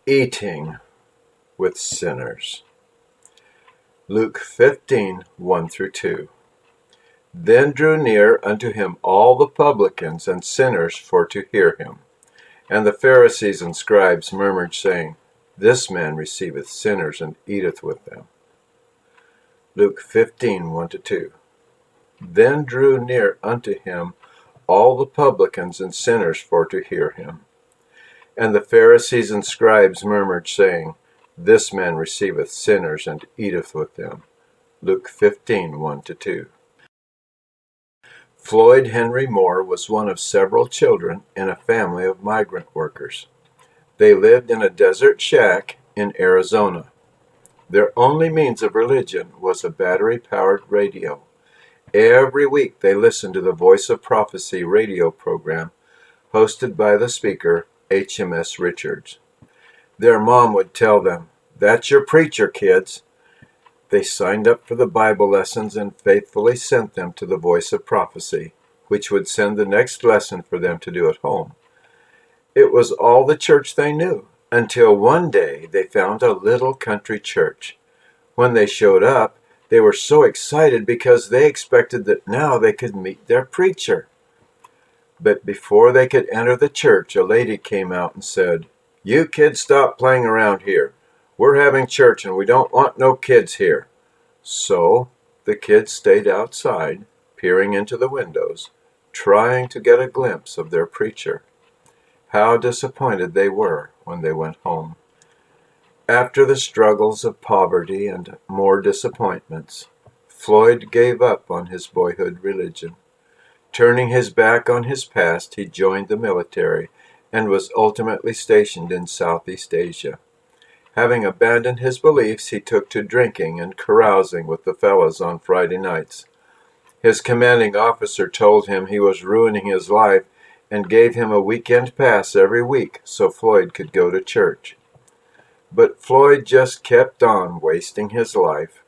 eating with sinners. Luke 15, 1-2. Then drew near unto him all the publicans and sinners for to hear him. And the Pharisees and scribes murmured, saying, This man receiveth sinners and eateth with them. Luke 15, 1-2. Then drew near unto him all the publicans and sinners for to hear him. And the Pharisees and scribes murmured, saying, This man receiveth sinners and eateth with them. Luke 15, 1-2. Floyd Henry Moore was one of several children in a family of migrant workers. They lived in a desert shack in Arizona. Their only means of religion was a battery-powered radio. Every week they listened to the Voice of Prophecy radio program hosted by the speaker, HMS Richards. Their mom would tell them, That's your preacher, kids. They signed up for the Bible lessons and faithfully sent them to the Voice of Prophecy, which would send the next lesson for them to do at home. It was all the church they knew, until one day they found a little country church. When they showed up, they were so excited because they expected that now they could meet their preacher. But before they could enter the church, a lady came out and said, You kids stop playing around here. We're having church and we don't want no kids here. So the kids stayed outside, peering into the windows, trying to get a glimpse of their preacher. How disappointed they were when they went home. After the struggles of poverty and more disappointments, Floyd gave up on his boyhood religion. Turning his back on his past, he joined the military and was ultimately stationed in Southeast Asia. Having abandoned his beliefs, he took to drinking and carousing with the fellas on Friday nights. His commanding officer told him he was ruining his life and gave him a weekend pass every week so Floyd could go to church. But Floyd just kept on wasting his life.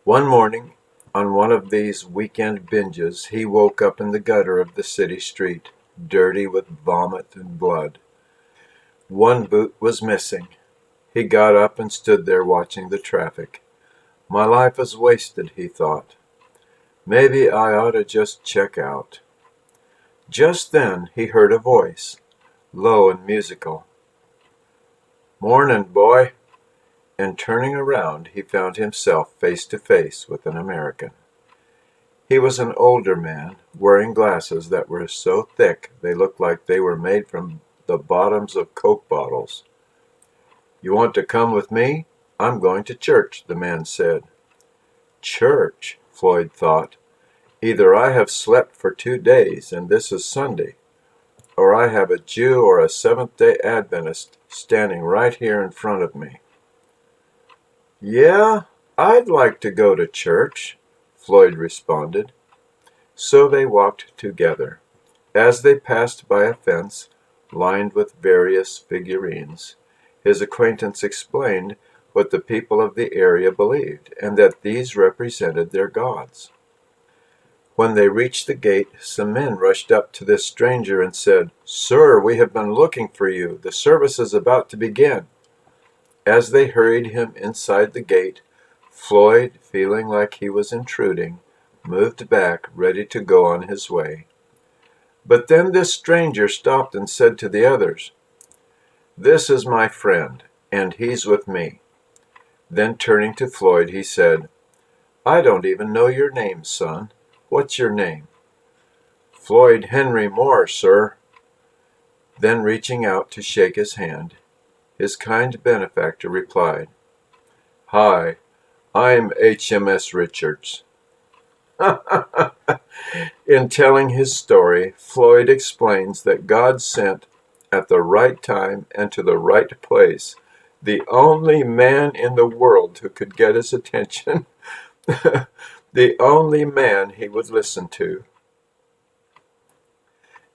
One morning, on one of these weekend binges, he woke up in the gutter of the city street, dirty with vomit and blood. One boot was missing. He got up and stood there watching the traffic. My life is wasted, he thought. Maybe I ought to just check out. Just then he heard a voice, low and musical. Morning, boy. And turning around, he found himself face to face with an American. He was an older man, wearing glasses that were so thick they looked like they were made from the bottoms of Coke bottles. You want to come with me? I'm going to church, the man said. Church, Floyd thought. Either I have slept for 2 days and this is Sunday, or I have a Jew or a Seventh-day Adventist standing right here in front of me. Yeah, I'd like to go to church, Floyd responded. So they walked together. As they passed by a fence lined with various figurines, his acquaintance explained what the people of the area believed, and that these represented their gods. When they reached the gate, some men rushed up to this stranger and said, Sir, we have been looking for you. The service is about to begin. As they hurried him inside the gate, Floyd, feeling like he was intruding, moved back, ready to go on his way. But then this stranger stopped and said to the others, This is my friend, and he's with me. Then turning to Floyd, he said, I don't even know your name, son. What's your name? Floyd Henry Moore, sir. Then reaching out to shake his hand, his kind benefactor replied, Hi, I'm HMS Richards. In telling his story, Floyd explains that God sent at the right time and to the right place the only man in the world who could get his attention, the only man he would listen to.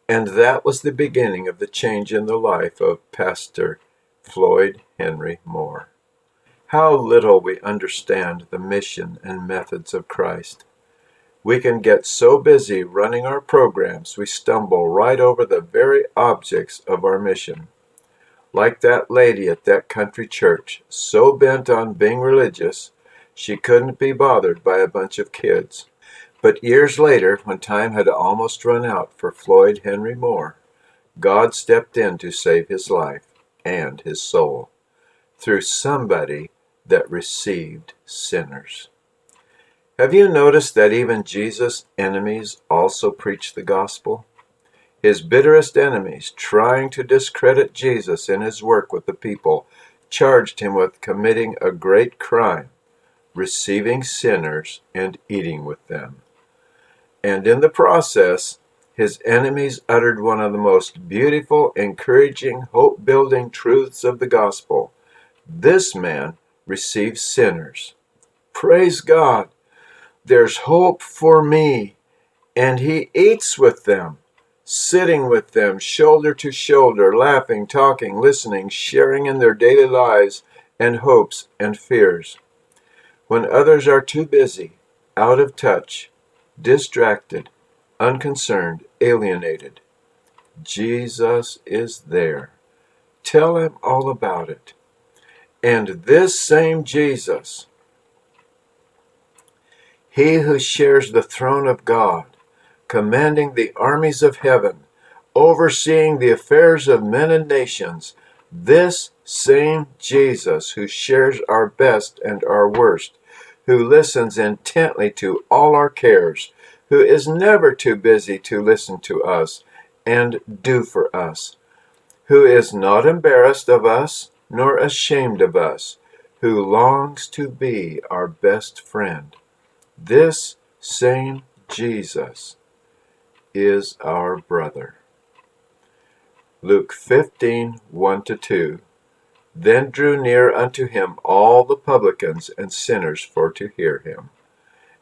And that was the beginning of the change in the life of Pastor Floyd Henry Moore. How little we understand the mission and methods of Christ. We can get so busy running our programs we stumble right over the very objects of our mission. like that lady at that country church, so bent on being religious, she couldn't be bothered by a bunch of kids. But years later, when time had almost run out for Floyd Henry Moore, God stepped in to save his life and his soul through somebody that received sinners. Have you noticed that even Jesus' enemies also preach the gospel? His bitterest enemies, trying to discredit Jesus in his work with the people, charged him with committing a great crime, receiving sinners and eating with them. And in the process, his enemies uttered one of the most beautiful, encouraging, hope-building truths of the gospel. This man receives sinners. Praise God! There's hope for me. And he eats with them, sitting with them, shoulder to shoulder, laughing, talking, listening, sharing in their daily lives and hopes and fears. When others are too busy, out of touch, distracted, unconcerned, alienated, Jesus is there. Tell him all about it. And this same Jesus, he who shares the throne of God, commanding the armies of heaven, overseeing the affairs of men and nations, this same Jesus who shares our best and our worst, who listens intently to all our cares, who is never too busy to listen to us and do for us, who is not embarrassed of us nor ashamed of us, who longs to be our best friend. This same Jesus is our brother. Luke 15, 1-2. Then drew near unto him all the publicans and sinners for to hear him.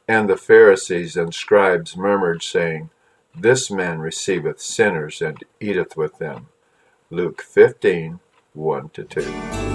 And the Pharisees and scribes murmured, saying, This man receiveth sinners and eateth with them. Luke 15, 1-2.